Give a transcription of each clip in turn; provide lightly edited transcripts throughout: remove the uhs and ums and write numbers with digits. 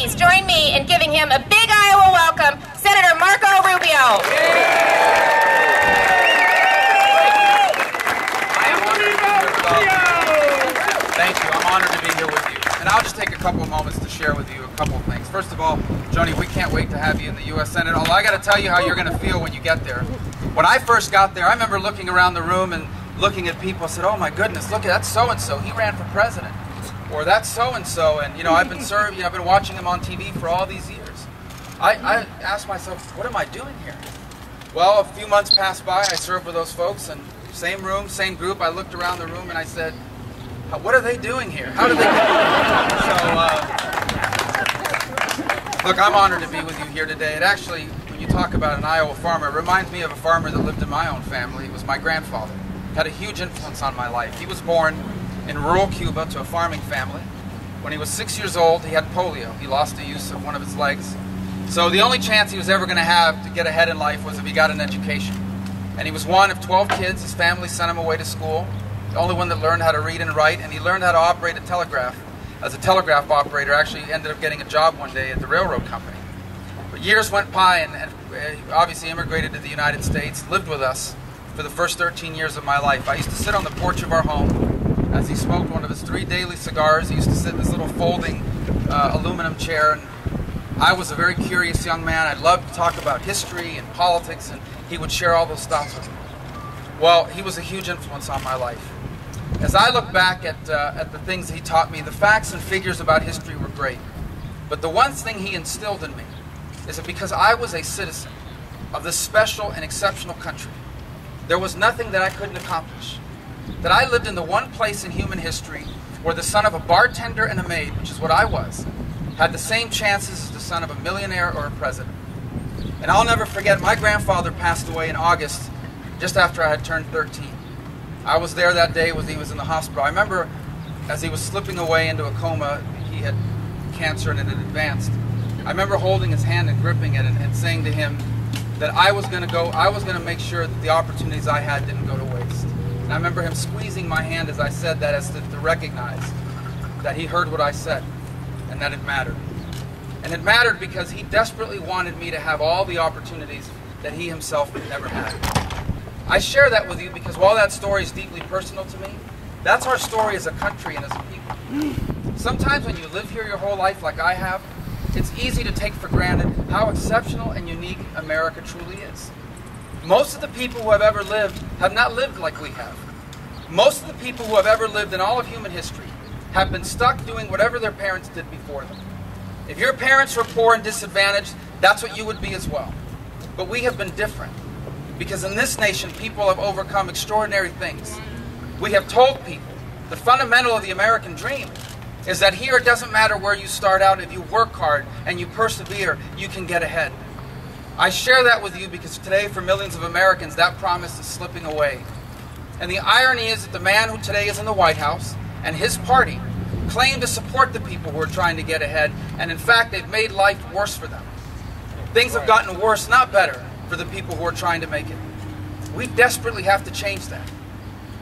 please join me in giving him a big Iowa welcome, Senator Marco Rubio. Thank you. I'm honored to be here with you. And I'll just take a couple of moments to share with you a couple of things. First of all, Joni, we can't wait to have you in the U.S. Senate, although I got to tell you how you're going to feel when you get there. When I first got there, I remember looking around the room and looking at people. I said, oh my goodness, look at that so-and-so. He ran for president. Or that's so-and-so. And, you know, I've been watching him on TV for all these years. I asked myself, what am I doing here? Well, a few months passed by. I served with those folks, and same room, same group. I looked around the room and I said, what are they doing here? How did they get here? So, look, I'm honored to be with you here today. It actually, when you talk about an Iowa farmer, it reminds me of a farmer that lived in my own family. It was my grandfather. Had a huge influence on my life. He was born in rural Cuba to a farming family. When he was 6 years old, he had polio. He lost the use of one of his legs. So the only chance he was ever going to have to get ahead in life was if he got an education. And he was one of 12 kids. His family sent him away to school. The only one that learned how to read and write, and he learned how to operate a telegraph. As a telegraph operator, actually ended up getting a job one day at the railroad company. But years went by, and obviously immigrated to the United States, lived with us for the first 13 years of my life. I used to sit on the porch of our home as he smoked one of his 3 daily cigars. He used to sit in this little folding aluminum chair, and I was a very curious young man. I loved to talk about history and politics, and he would share all those thoughts with me. Well, he was a huge influence on my life. As I look back at the things he taught me, the facts and figures about history were great. But the one thing he instilled in me is that because I was a citizen of this special and exceptional country, there was nothing that I couldn't accomplish. That I lived in the one place in human history where the son of a bartender and a maid, which is what I was, had the same chances as the son of a millionaire or a president. And I'll never forget, my grandfather passed away in August, just after I had turned 13. I was there that day when he was in the hospital. I remember as he was slipping away into a coma, he had cancer and it had advanced. I remember holding his hand and gripping it and saying to him that I was going to make sure that the opportunities I had didn't go to waste. And I remember him squeezing my hand as I said that, as to recognize that he heard what I said and that it mattered. And it mattered because he desperately wanted me to have all the opportunities that he himself never had. I share that with you because while that story is deeply personal to me, that's our story as a country and as a people. Sometimes when you live here your whole life like I have, it's easy to take for granted how exceptional and unique America truly is. Most of the people who have ever lived have not lived like we have. Most of the people who have ever lived in all of human history have been stuck doing whatever their parents did before them. If your parents were poor and disadvantaged, that's what you would be as well. But we have been different. Because in this nation, people have overcome extraordinary things. We have told people the fundamental of the American dream is that here it doesn't matter where you start out. If you work hard and you persevere, you can get ahead. I share that with you because today, for millions of Americans, that promise is slipping away. And the irony is that the man who today is in the White House and his party claim to support the people who are trying to get ahead, and in fact, they've made life worse for them. Things have gotten worse, not better, for the people who are trying to make it. We desperately have to change that.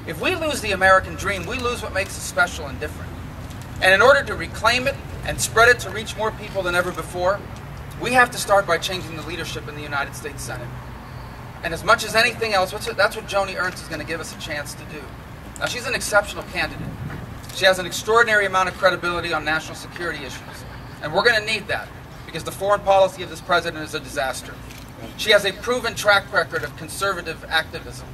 If we lose the American dream, we lose what makes us special and different. And in order to reclaim it and spread it to reach more people than ever before, we have to start by changing the leadership in the United States Senate. And as much as anything else, that's what Joni Ernst is going to give us a chance to do. Now, she's an exceptional candidate. She has an extraordinary amount of credibility on national security issues. And we're going to need that, because the foreign policy of this president is a disaster. She has a proven track record of conservative activism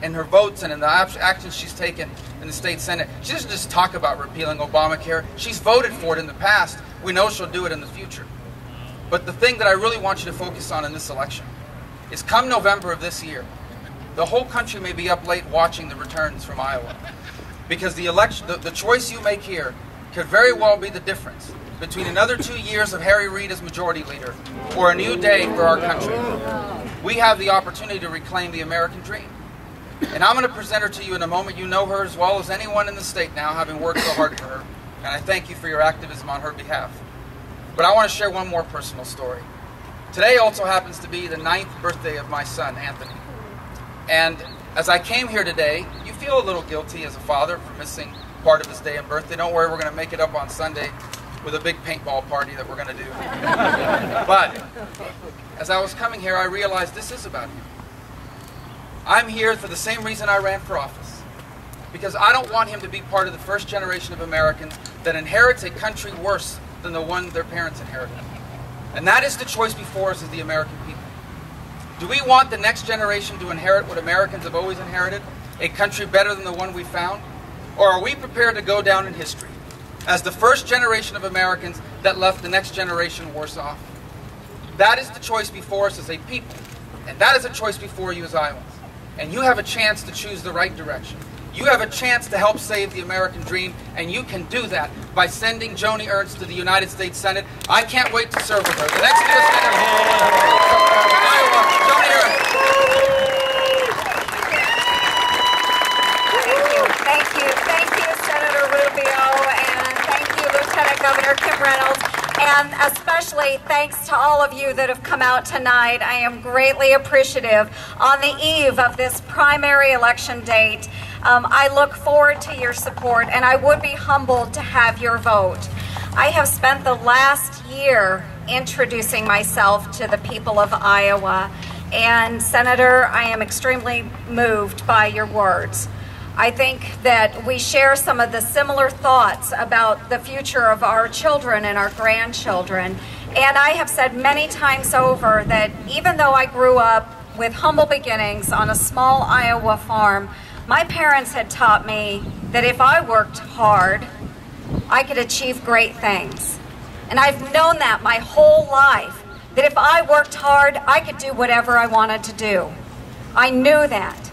in her votes and in the actions she's taken in the state Senate. She doesn't just talk about repealing Obamacare. She's voted for it in the past. We know she'll do it in the future. But the thing that I really want you to focus on in this election is come November of this year, the whole country may be up late watching the returns from Iowa. Because the election, the choice you make here could very well be the difference between another 2 years of Harry Reid as majority leader or a new day for our country. We have the opportunity to reclaim the American dream. And I'm going to present her to you in a moment. You know her as well as anyone in the state now, having worked so hard for her. And I thank you for your activism on her behalf. But I want to share one more personal story. Today also happens to be the 9th birthday of my son, Anthony. And as I came here today, you feel a little guilty as a father for missing part of his day and birthday. Don't worry, we're going to make it up on Sunday. with a big paintball party that we're going to do. But as I was coming here, I realized this is about him. I'm here for the same reason I ran for office. Because I don't want him to be part of the first generation of Americans that inherits a country worse than the one their parents inherited. And that is the choice before us as the American people. Do we want the next generation to inherit what Americans have always inherited? A country better than the one we found? Or are we prepared to go down in history as the first generation of Americans that left the next generation worse off? That is the choice before us as a people. And that is a choice before you as Iowans. And you have a chance to choose the right direction. You have a chance to help save the American dream, and you can do that by sending Joni Ernst to the United States Senate. I can't wait to serve with her. The next U.S. Senator from Iowa, Joni Ernst. Thank you, Senator Rubio, and thank you, Lieutenant Governor Kim Reynolds, and especially thanks to all of you that have come out tonight. I am greatly appreciative on the eve of this primary election date. I look forward to your support, and I would be humbled to have your vote. I have spent the last year introducing myself to the people of Iowa, and Senator, I am extremely moved by your words. I think that we share some of the similar thoughts about the future of our children and our grandchildren. And I have said many times over that even though I grew up with humble beginnings on a small Iowa farm, my parents had taught me that if I worked hard, I could achieve great things. And I've known that my whole life, that if I worked hard, I could do whatever I wanted to do. I knew that.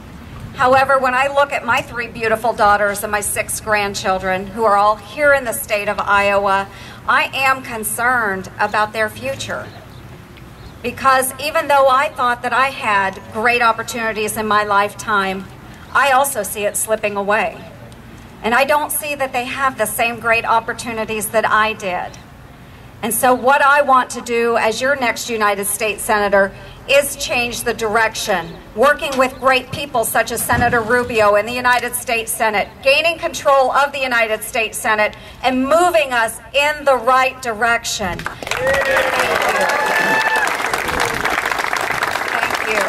However, when I look at my 3 beautiful daughters and my 6 grandchildren who are all here in the state of Iowa, I am concerned about their future. Because even though I thought that I had great opportunities in my lifetime, I also see it slipping away. And I don't see that they have the same great opportunities that I did. And so what I want to do as your next United States Senator is change the direction, working with great people such as Senator Rubio in the United States Senate, gaining control of the United States Senate, and moving us in the right direction. Thank you.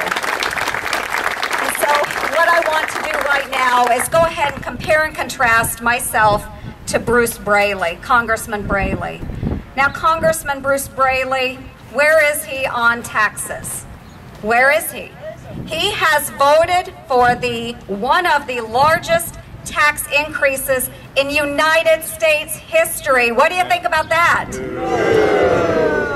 And so what I want to do right now is go ahead and compare and contrast myself to Bruce Braley, Congressman Braley. Now, Congressman Bruce Braley, where is he on taxes? Where is he? He has voted for one of the largest tax increases in United States history. What do you think about that?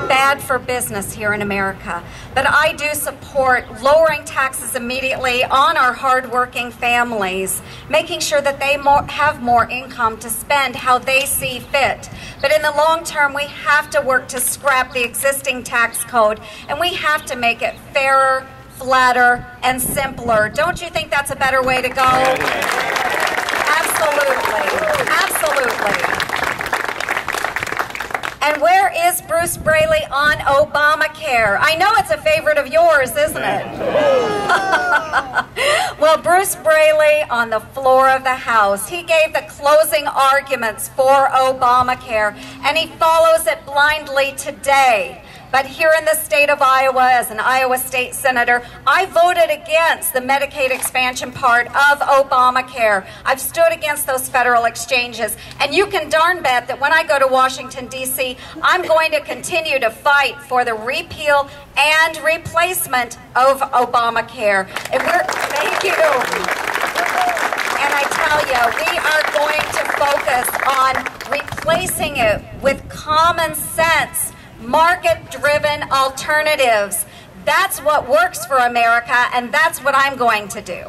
Bad for business here in America. But I do support lowering taxes immediately on our hardworking families, making sure that they have more income to spend how they see fit. But in the long term, we have to work to scrap the existing tax code, and we have to make it fairer, flatter, and simpler. Don't you think that's a better way to go? Absolutely. Absolutely. And where is Bruce Braley on Obamacare? I know it's a favorite of yours, isn't it? Well, Bruce Braley on the floor of the House, he gave the closing arguments for Obamacare, and he follows it blindly today. But here in the state of Iowa, as an Iowa State Senator, I voted against the Medicaid expansion part of Obamacare. I've stood against those federal exchanges. And you can darn bet that when I go to Washington, D.C., I'm going to continue to fight for the repeal and replacement of Obamacare. And thank you. And I tell you, we are going to focus on replacing it with common sense, market-driven alternatives. That's what works for America, and that's what I'm going to do.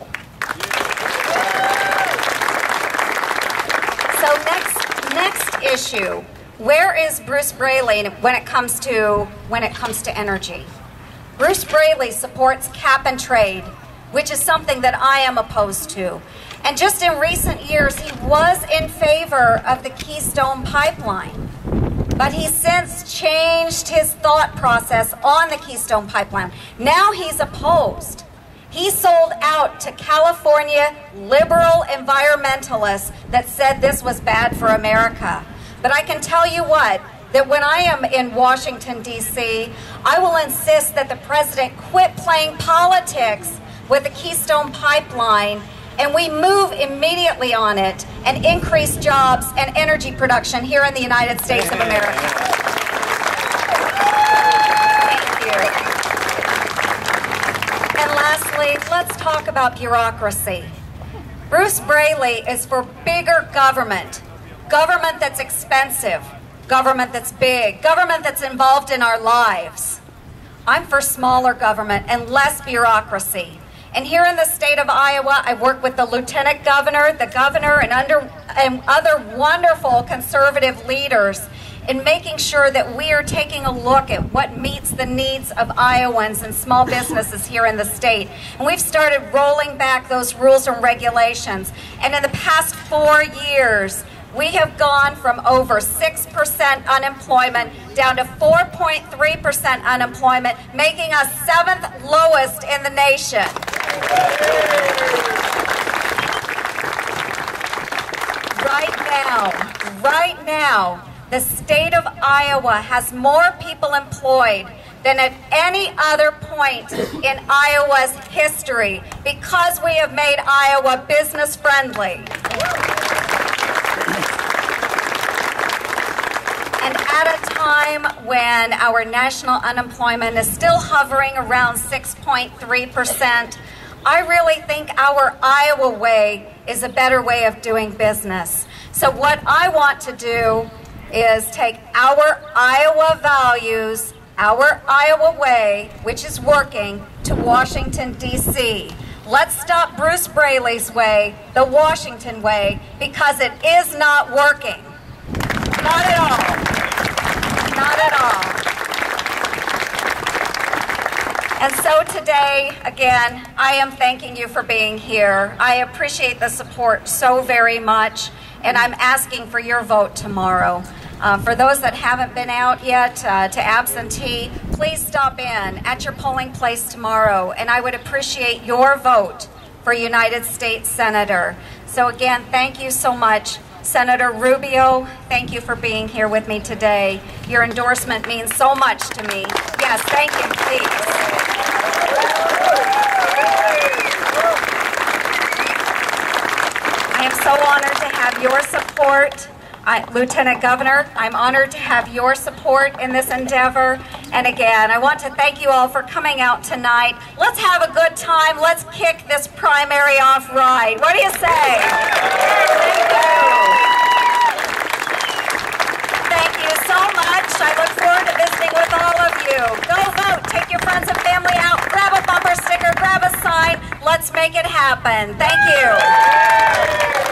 So next issue, where is Bruce Braley when it comes to energy? Bruce Braley supports cap and trade, which is something that I am opposed to. And just in recent years, he was in favor of the Keystone Pipeline. But he's since changed his thought process on the Keystone Pipeline. Now he's opposed. He sold out to California liberal environmentalists that said this was bad for America. But I can tell you what, that when I am in Washington, D.C., I will insist that the president quit playing politics with the Keystone Pipeline, and we move immediately on it and increase jobs and energy production here in the United States of America. Thank you. And lastly, let's talk about bureaucracy. Bruce Braley is for bigger government, government that's expensive, government that's big, government that's involved in our lives. I'm for smaller government and less bureaucracy. And here in the state of Iowa, I work with the lieutenant governor, the governor, and other wonderful conservative leaders in making sure that we are taking a look at what meets the needs of Iowans and small businesses here in the state. And we've started rolling back those rules and regulations. And in the past 4 years, we have gone from over 6% unemployment down to 4.3% unemployment, making us 7th lowest in the nation. Right now, the state of Iowa has more people employed than at any other point in Iowa's history because we have made Iowa business friendly. And at a time when our national unemployment is still hovering around 6.3%, I really think our Iowa way is a better way of doing business. So what I want to do is take our Iowa values, our Iowa way, which is working, to Washington, D.C. Let's stop Bruce Braley's way, the Washington way, because it is not working. Not at all. Not at all. And so today, again, I am thanking you for being here. I appreciate the support so very much, and I'm asking for your vote tomorrow. For those that haven't been out yet to absentee, please stop in at your polling place tomorrow, and I would appreciate your vote for United States Senator. So again, thank you so much. Senator Rubio, thank you for being here with me today. Your endorsement means so much to me. Yes, thank you, please. I am so honored to have your support. Lieutenant Governor, I'm honored to have your support in this endeavor. And again, I want to thank you all for coming out tonight. Let's have a good time. Let's kick this primary off right. What do you say? Thank you. Thank you so much. I look forward to visiting with all of you. Go vote. Take your friends and family out. Grab a bumper sticker. Grab a sign. Let's make it happen. Thank you.